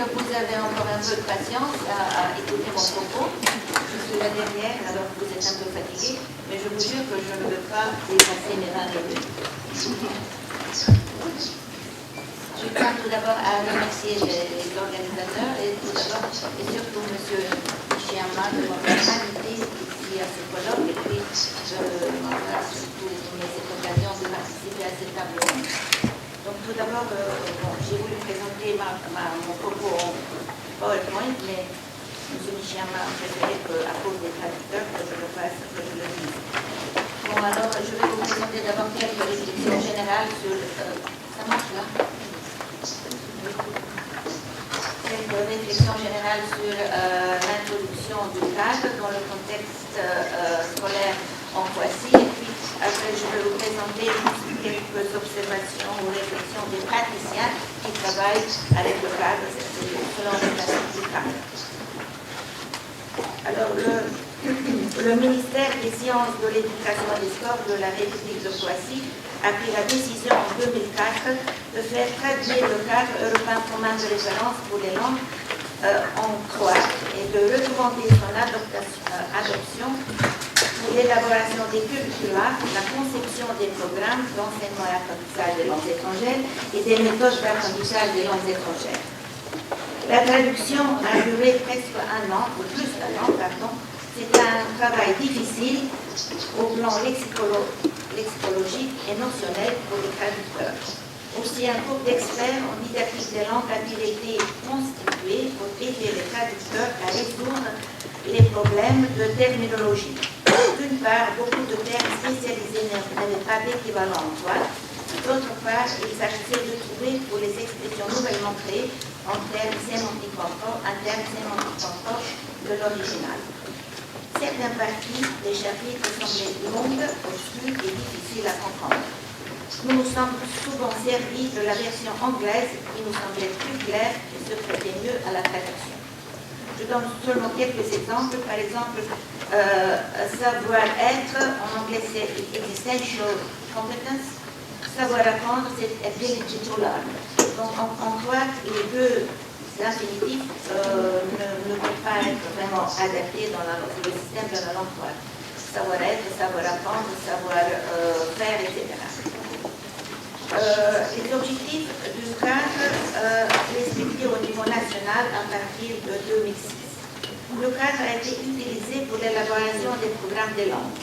que vous avez encore un peu de patience à écouter mon propos. Je suis la dernière, alors vous êtes un peu fatigué, mais je vous jure que je ne veux pas dépasser mes 20 minutes. Je tiens tout d'abord à remercier les organisateurs et tout d'abord, et surtout M. Nishiyama de m'avoir invité ici à ce colloque et puis de m'avoir surtout donné cette occasion de participer à cette table ronde. Donc tout d'abord, j'ai voulu présenter mon propos en PowerPoint, mais M. Nishiyama a préféré qu'à cause des traducteurs que je le fasse, que je le dise. Bon, alors je vais vous présenter d'abord quelques réflexions générales sur... ça marche là? Quelques réflexions générales sur l'introduction du cadre dans le contexte scolaire en Croatie. Et puis après, je vais vous présenter quelques observations ou réflexions des praticiens qui travaillent avec le cadre selon les principes du cadre. Alors, le ministère des Sciences, de l'Éducation et des Sports de la République de Croatie a pris la décision en 2004 de faire traduire le cadre européen commun de référence pour les langues en croate et de recommander son adoption pour l'élaboration des curricula, la conception des programmes d'enseignement et apprentissage des langues étrangères et des méthodes d'apprentissage des langues étrangères. La traduction a duré presque un an, ou plus d'un an, pardon. C'est un travail difficile au plan lexicologique et notionnel pour les traducteurs. Aussi, un groupe d'experts en didactique des langues a-t-il été constitué pour aider les traducteurs à résoudre les problèmes de terminologie. D'une part, beaucoup de termes spécialisés n'avaient pas d'équivalent en droit. D'autre part, il s'agissait de trouver pour les expressions nouvellement créées un terme sémantique conforme de l'original. Certaines parties des chapitres semblaient longues, obscures et difficiles à comprendre. Nous nous sommes souvent servis de la version anglaise qui nous semblait plus claire et se prêtait mieux à la traduction. Je donne seulement quelques exemples. Par exemple, savoir-être, en anglais c'est essential competence. Savoir apprendre, c'est ability to learn. Donc en croate, les deux infinitifs ne peuvent pas être vraiment adaptés dans le système de la langue croate. Savoir-être, savoir apprendre, savoir faire, etc. Les objectifs du cadre respectés au niveau national à partir de 2006. Le cadre a été utilisé pour l'élaboration des programmes des langues.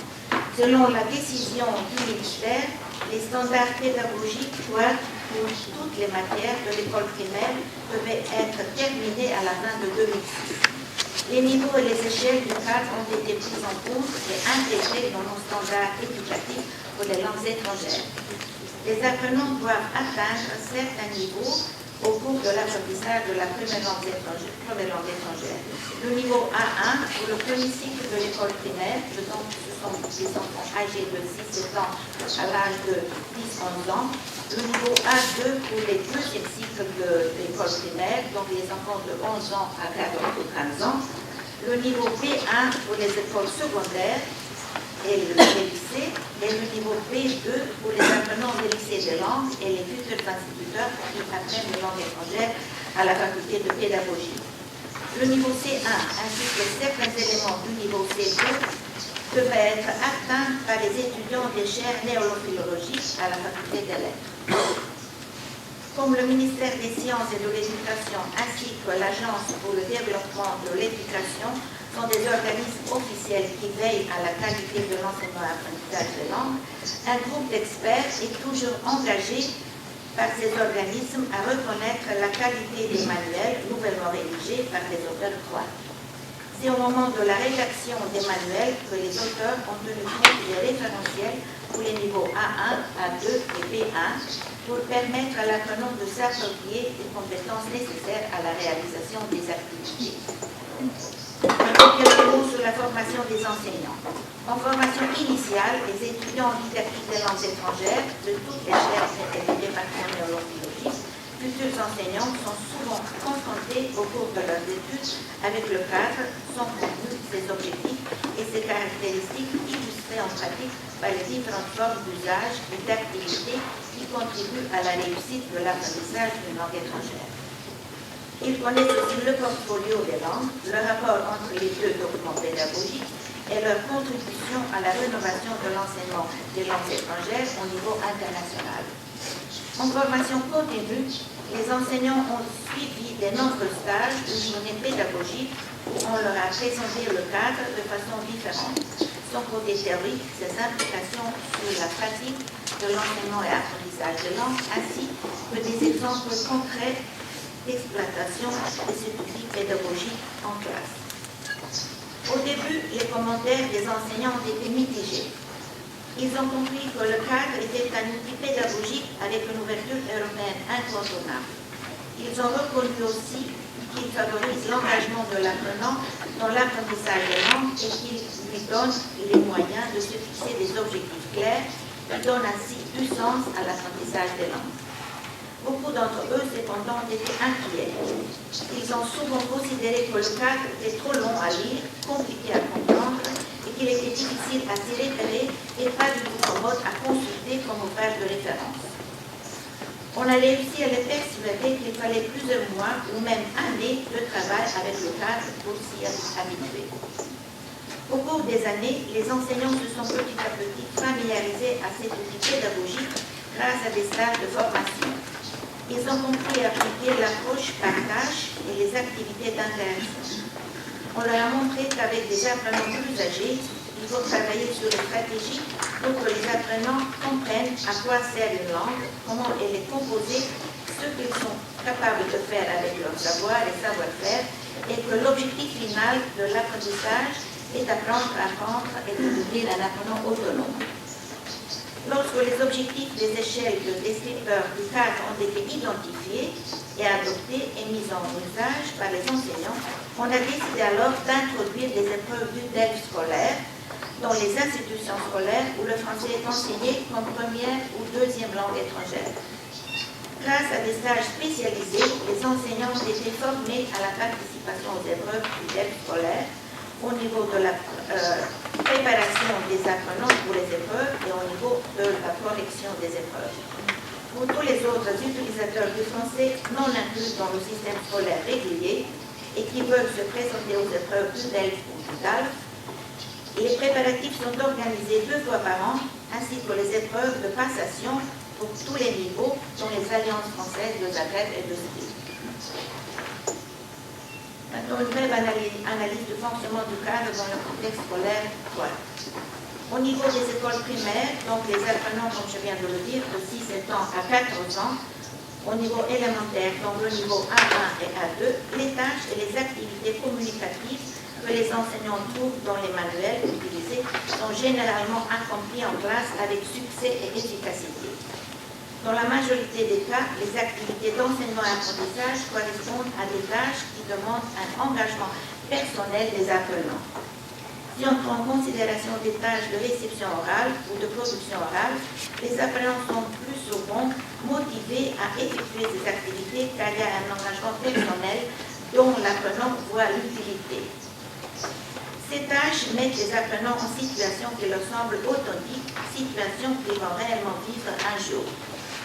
Selon la décision du ministère, les standards pédagogiques pour toutes les matières de l'école primaire devaient être terminés à la fin de 2006. Les niveaux et les échelles du cadre ont été pris en compte et intégrés dans nos standards éducatifs pour les langues étrangères. Les apprenants doivent atteindre certains niveaux au cours de l'apprentissage de la première langue étrangère. Le niveau A1 pour le premier cycle de l'école primaire, donc ce sont des enfants âgés de 6-7 ans à l'âge de 10-11 ans. Le niveau A2 pour les deuxièmes cycles de l'école primaire, donc les enfants de 11 ans à 14 ou 15 ans. Le niveau B1 pour les écoles secondaires et les lycées, et le niveau B2 pour les apprenants des lycées de langue et les futurs instituteurs qui apprennent les langues étrangères à la faculté de pédagogie. Le niveau C1 ainsi que certains éléments du niveau C2 devaient être atteints par les étudiants des chaires néolophilologiques à la faculté des lettres. Comme le ministère des Sciences et de l'Éducation ainsi que l'Agence pour le développement de l'éducation sont des organismes officiels qui veillent à la qualité de l'enseignement et apprentissage des langues, un groupe d'experts est toujours engagé par ces organismes à reconnaître la qualité des manuels nouvellement rédigés par les auteurs croates. C'est au moment de la rédaction des manuels que les auteurs ont tenu compte des référentiels pour les niveaux A1, A2 et B1 pour permettre à l'apprenant de s'approprier les compétences nécessaires à la réalisation des activités. Quelques mots sur la formation des enseignants. En formation initiale, les étudiants en didactique des langues étrangères de toutes les chaires et des départements néolophilologiques, futurs enseignants sont souvent confrontés au cours de leurs études avec le cadre, son contenu, ses objectifs et ses caractéristiques illustrées en pratique par les différentes formes d'usage et d'activité qui contribuent à la réussite de l'apprentissage d'une langue étrangère. Ils connaissent aussi le portfolio des langues, le rapport entre les deux documents pédagogiques et leur contribution à la rénovation de l'enseignement des langues étrangères au niveau international. En formation continue, les enseignants ont suivi de nombreux stages ou journées pédagogiques où on leur a présenté le cadre de façon différente, son côté théorique, ses implications sur la pratique de l'enseignement et apprentissage des langues, ainsi que des exemples concrets d'exploitation de cet outil pédagogique en classe. Au début, les commentaires des enseignants ont été mitigés. Ils ont compris que le cadre était un outil pédagogique avec une ouverture européenne incontournable. Ils ont reconnu aussi qu'il favorise l'engagement de l'apprenant dans l'apprentissage des langues et qu'il lui donne les moyens de se fixer des objectifs clairs qui donnent ainsi du sens à l'apprentissage des langues. Beaucoup d'entre eux, cependant, étaient inquiets. Ils ont souvent considéré que le cadre était trop long à lire, compliqué à comprendre et qu'il était difficile à s'y référer et pas du tout commode à consulter comme page de référence. On a réussi à les persuader qu'il fallait plusieurs mois ou même années de travail avec le cadre pour s'y habituer. Au cours des années, les enseignants se sont petit à petit familiarisés à cet outil pédagogique grâce à des stages de formation. Ils ont compris appliquer l'approche par tâche et les activités d'interaction. On leur a montré qu'avec des apprenants plus âgés, il faut travailler sur les stratégies pour que les apprenants comprennent à quoi sert une langue, comment elle est composée, ce qu'ils sont capables de faire avec leur savoir et savoir-faire, et que l'objectif final de l'apprentissage est d'apprendre à apprendre et de devenir un apprenant autonome. Lorsque les objectifs des échelles de descripteurs du cadre ont été identifiés et adoptés et mis en usage par les enseignants, on a décidé alors d'introduire des épreuves d'UDEL scolaire dans les institutions scolaires où le français est enseigné comme première ou deuxième langue étrangère. Grâce à des stages spécialisés, les enseignants ont été formés à la participation aux épreuves d'UDEL scolaire au niveau de la préparation des apprenants pour les épreuves et au niveau de la correction des épreuves. Pour tous les autres utilisateurs du français non inclus dans le système scolaire régulier et qui veulent se présenter aux épreuves du DELF ou du DALF, les préparatifs sont organisés 2 fois par an, ainsi que les épreuves de passation pour tous les niveaux, dont les alliances françaises de Zagreb et de Split. Maintenant, une brève analyse du fonctionnement du cadre dans le contexte scolaire. Voilà. Au niveau des écoles primaires, donc les apprenants, comme je viens de le dire, de 6-7 ans à 14 ans, au niveau élémentaire, donc le niveau A1 et A2, les tâches et les activités communicatives que les enseignants trouvent dans les manuels utilisés sont généralement accomplis en classe avec succès et efficacité. Dans la majorité des cas, les activités d'enseignement et apprentissage correspondent à des tâches qui demandent un engagement personnel des apprenants. Si on prend en considération des tâches de réception orale ou de production orale, les apprenants sont plus souvent motivés à effectuer ces activités car il y a un engagement personnel dont l'apprenant voit l'utilité. Ces tâches mettent les apprenants en situation qui leur semble authentique, situation qu'ils vont réellement vivre un jour.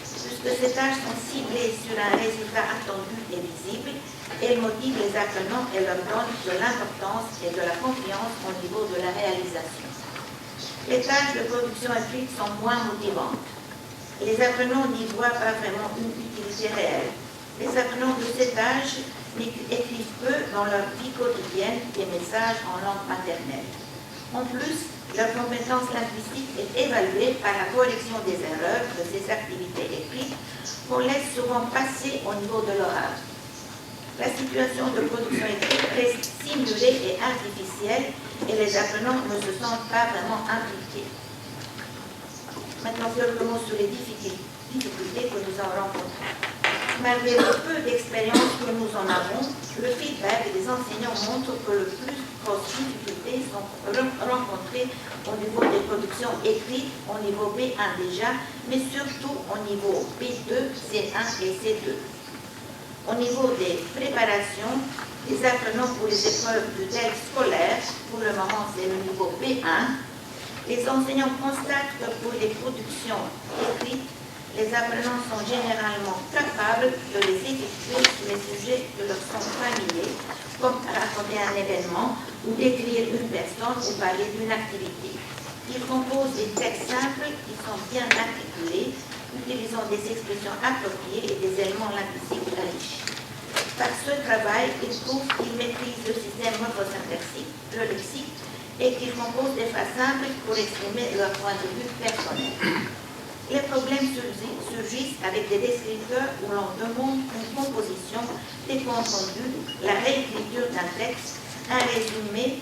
Puisque ces tâches sont ciblées sur un résultat attendu et visible, elles motivent les apprenants et leur donnent de l'importance et de la confiance au niveau de la réalisation. Les tâches de production écrite sont moins motivantes. Les apprenants n'y voient pas vraiment une utilité réelle. Les apprenants de ces tâches écrivent peu dans leur vie quotidienne des messages en langue maternelle. En plus, leur compétence linguistique est évaluée par la correction des erreurs de ces activités écrites qu'on laisse souvent passer au niveau de l'oral. La situation de production écrite reste simulée et artificielle et les apprenants ne se sentent pas vraiment impliqués. Maintenant, quelques mots sur les difficultés que nous avons rencontrées. Malgré le peu d'expérience que nous en avons, le feedback des enseignants montre que les plus grosses difficultés sont rencontrées au niveau des productions écrites, au niveau B1 déjà, mais surtout au niveau B2, C1 et C2. Au niveau des préparations, les apprenants pour les épreuves de DELF scolaire, pour le moment c'est le niveau B1, les enseignants constatent que pour les productions écrites, Les apprenants sont généralement capables de les effectuer sur les sujets qui leur sont familiers, comme raconter un événement ou décrire une personne ou parler d'une activité. Ils composent des textes simples qui sont bien articulés, utilisant des expressions appropriées et des éléments linguistiques riches. Par ce travail, ils prouvent qu'ils maîtrisent le système morphosyntaxique, le lexique, et qu'ils composent des phrases simples pour exprimer leur point de vue personnel. Les problèmes surgissent avec des descripteurs où l'on demande une composition, des comptes rendus, la réécriture d'un texte, un résumé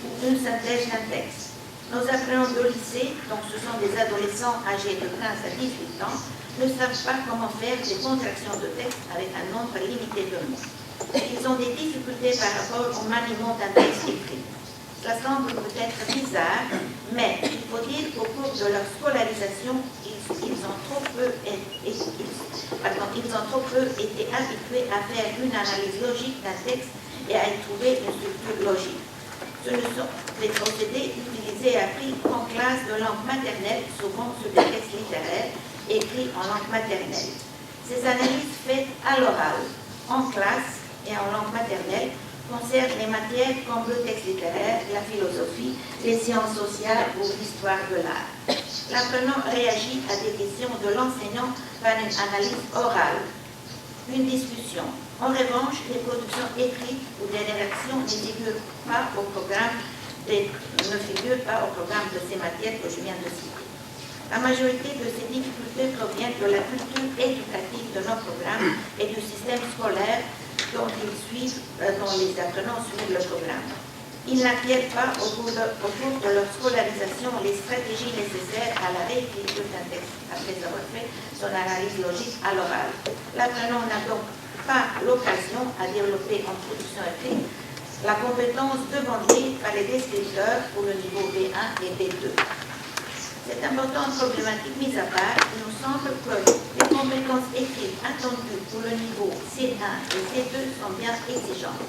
ou une synthèse d'un texte. Nos apprenants de lycée, donc ce sont des adolescents âgés de 15 à 18 ans, ne savent pas comment faire des contractions de texte avec un nombre limité de mots. Ils ont des difficultés par rapport au maniement d'un texte écrit. Cela semble peut-être bizarre, mais il faut dire qu'au cours de leur scolarisation, ils ont trop peu été habitués à faire une analyse logique d'un texte et à y trouver une structure logique. Ce ne sont des procédés utilisés et appris en classe de langue maternelle, souvent sur des textes littéraires écrits en langue maternelle. Ces analyses faites à l'oral, en classe et en langue maternelle, concernent les matières comme le texte littéraire, la philosophie, les sciences sociales ou l'histoire de l'art. L'apprenant réagit à des questions de l'enseignant par une analyse orale, une discussion. En revanche, les productions écrites ou des rédactions ne figurent pas au programme de ces matières que je viens de citer. La majorité de ces difficultés proviennent de la culture éducative de nos programmes et du système scolaire dont les apprenants suivent le programme. Ils n'acquièrent pas au cours de leur scolarisation les stratégies nécessaires à la réécriture d'un texte après avoir fait son analyse logique à l'oral. L'apprenant n'a donc pas l'occasion à développer en production écrite la compétence demandée par les descripteurs pour le niveau B1 et B2. Cette importante problématique mise à part, il nous semble que les compétences écrites attendues pour le niveau C1 et C2 sont bien exigeantes.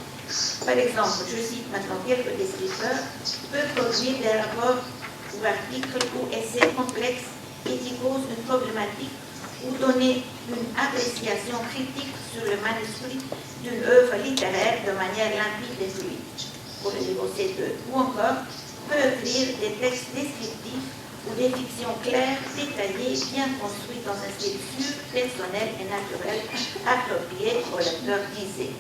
Par exemple, je cite maintenant quelques descripteurs, peuvent produire des rapports ou articles ou essais complexes et qui posent une problématique ou donner une appréciation critique sur le manuscrit d'une œuvre littéraire de manière limpide et fluide, pour le niveau C2, ou encore peut écrire des textes descriptifs ou des fictions claires, détaillées, bien construites dans un style sûr, personnel et naturel, approprié au lecteur visé.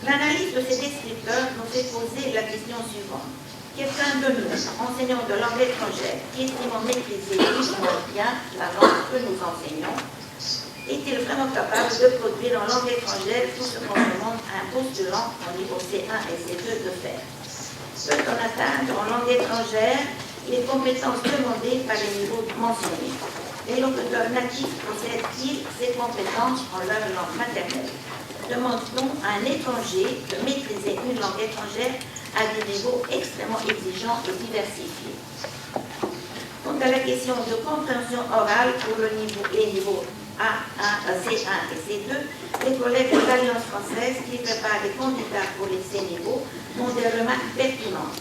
L'analyse de ces descripteurs nous fait poser la question suivante. Quelqu'un de nous, enseignant de langue étrangère, qui estimons maîtriser plus ou moins bien la langue que nous enseignons, est-il vraiment capable de produire en langue étrangère tout ce qu'on demande à un postulant au niveau C1 et C2 de faire? Peut-on atteindre en langue étrangère les compétences demandées par les niveaux mentionnés? Les locuteurs natifs possèdent-ils ces compétences en leur langue maternelle? Demande-t-on à un étranger de maîtriser une langue étrangère à des niveaux extrêmement exigeants et diversifiés? Quant à la question de compréhension orale pour les niveaux A1, C1 et C2, les collègues de l'Alliance française qui préparent les candidats pour les C-niveaux font des remarques pertinentes.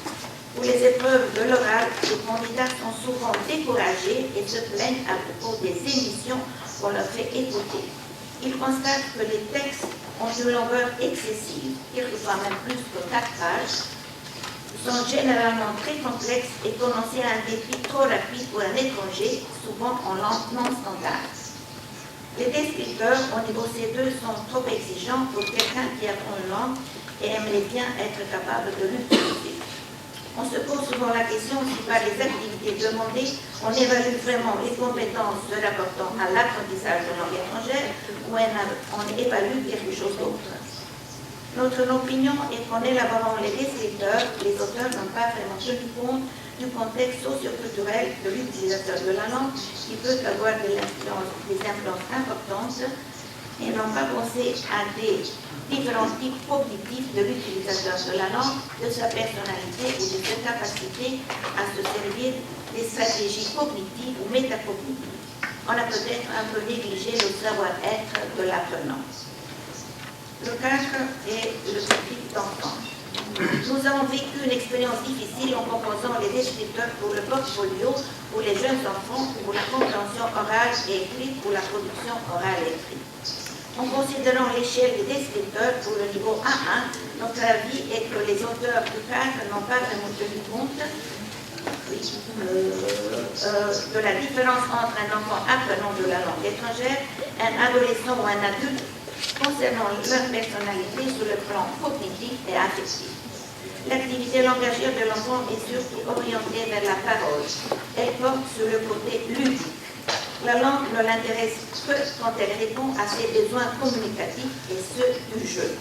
Pour les épreuves de l'oral, les candidats sont souvent découragés et se plaignent à propos des émissions qu'on leur fait écouter. Ils constatent que les textes ont une longueur excessive, quelquefois même plus que 4 pages, sont généralement très complexes et prononcés à un débit trop rapide pour un étranger, souvent en langue non standard. Les descripteurs au niveau C2 sont trop exigeants pour quelqu'un qui apprend une langue et aimerait bien être capable de l'utiliser. On se pose souvent la question si par les activités demandées, on évalue vraiment les compétences se rapportant à l'apprentissage de langue étrangère ou on évalue quelque chose d'autre. Notre opinion est qu'en élaborant les descripteurs, les auteurs n'ont pas vraiment tenu compte du contexte socio-culturel de l'utilisateur de la langue qui peut avoir des influences importantes et n'ont pas pensé à des différents types cognitifs de l'utilisateur de la langue, de sa personnalité ou de sa capacité à se servir des stratégies cognitives ou métacognitives. On a peut-être un peu négligé le savoir-être de l'apprenant. Le cadre est le public d'enfant. Nous avons vécu une expérience difficile en composant les descripteurs pour le portfolio pour les jeunes enfants, pour la compréhension orale et écrite, pour la production orale et écrite. En considérant l'échelle des descripteurs pour le niveau A1, notre avis est que les auteurs du cadre n'ont pas vraiment tenu compte de la différence entre un enfant apprenant de la langue étrangère, un adolescent ou un adulte, concernant leur personnalité sur le plan cognitif et affectif. L'activité langagière de l'enfant est surtout orientée vers la parole. Elle porte sur le côté ludique. La langue ne l'intéresse que quand elle répond à ses besoins communicatifs et ceux du jeu.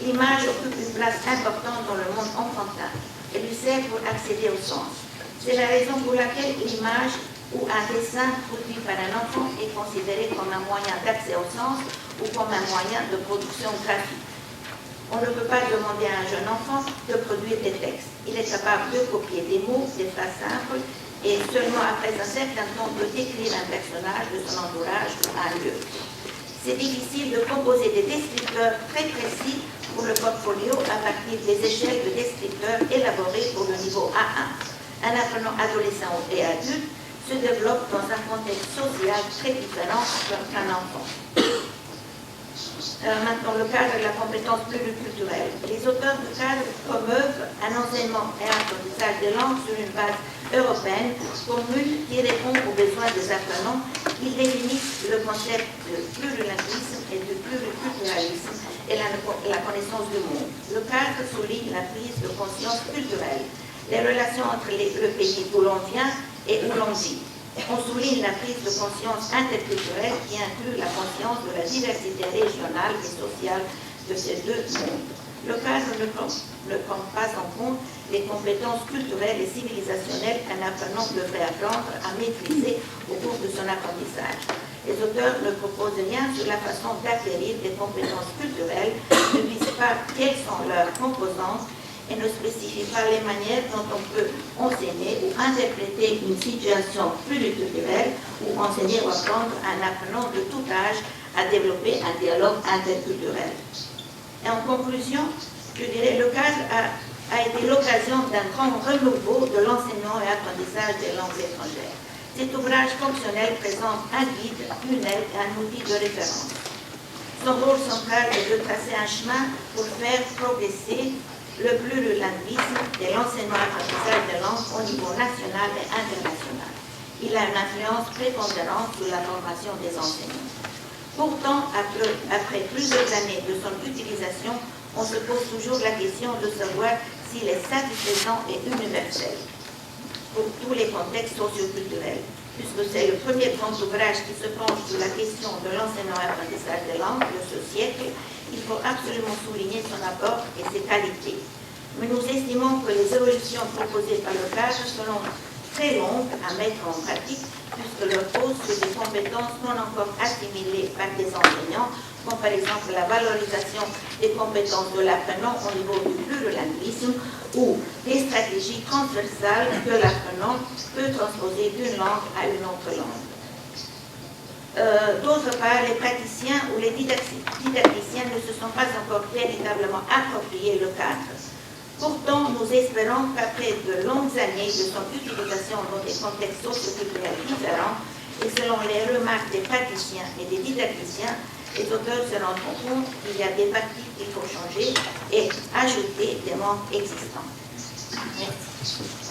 L'image occupe une place importante dans le monde enfantin. Elle lui sert pour accéder au sens. C'est la raison pour laquelle l'image ou un dessin produit par un enfant est considéré comme un moyen d'accès au sens ou comme un moyen de production graphique. On ne peut pas demander à un jeune enfant de produire des textes. Il est capable de copier des mots, des phrases simples, et seulement après un certain temps de décrire un personnage de son entourage ou un lieu. C'est difficile de composer des descripteurs très précis pour le portfolio à partir des échelles de descripteurs élaborées pour le niveau A1. Un apprenant adolescent et adulte se développe dans un contexte social très différent qu'un enfant. Maintenant, le cadre de la compétence pluriculturelle. Les auteurs du cadre promeuvent un enseignement et un apprentissage des langues sur une base européenne commune qui répond aux besoins des apprenants. Ils définissent le concept de plurilinguisme et de pluriculturalisme et la connaissance du monde. Le cadre souligne la prise de conscience culturelle, les relations entre le pays d'où l'on vient et où l'on vit. On souligne la prise de conscience interculturelle qui inclut la conscience de la diversité régionale et sociale de ces deux mondes. Le cadre ne prend pas en compte les compétences culturelles et civilisationnelles qu'un apprenant devrait apprendre à maîtriser au cours de son apprentissage. Les auteurs ne proposent rien sur la façon d'acquérir des compétences culturelles, ne disent pas quelles sont leurs composantes et ne spécifie pas les manières dont on peut enseigner ou interpréter une situation pluriculturelle ou enseigner ou apprendre à un apprenant de tout âge à développer un dialogue interculturel. Et en conclusion, je dirais que le cadre a été l'occasion d'un grand renouveau de l'enseignement et apprentissage des langues étrangères. Cet ouvrage fonctionnel présente un guide, une aide et un outil de référence. Son rôle central est de tracer un chemin pour faire progresser le plurilinguisme et l'enseignement et apprentissage des langues au niveau national et international. Il a une influence prépondérante sur la formation des enseignants. Pourtant, après plusieurs années de son utilisation, on se pose toujours la question de savoir s'il est satisfaisant et universel pour tous les contextes socioculturels. Puisque c'est le premier grand ouvrage qui se penche sur la question de l'enseignement et apprentissage des langues de ce siècle, il faut absolument souligner son apport et ses qualités. Mais nous estimons que les évolutions proposées par le cadre seront très longues à mettre en pratique, puisque leur pose sur des compétences non encore assimilées par des enseignants, comme par exemple la valorisation des compétences de l'apprenant au niveau du plurilinguisme ou des stratégies transversales que l'apprenant peut transposer d'une langue à une autre langue. D'autre part, les praticiens ou les didacticiens ne se sont pas encore véritablement appropriés le cadre. Pourtant, nous espérons qu'après de longues années de son utilisation dans des contextes socioculturels différents, et selon les remarques des praticiens et des didacticiens, les auteurs se rendront compte qu'il y a des parties qu'il faut changer et ajouter des manques existants. Merci.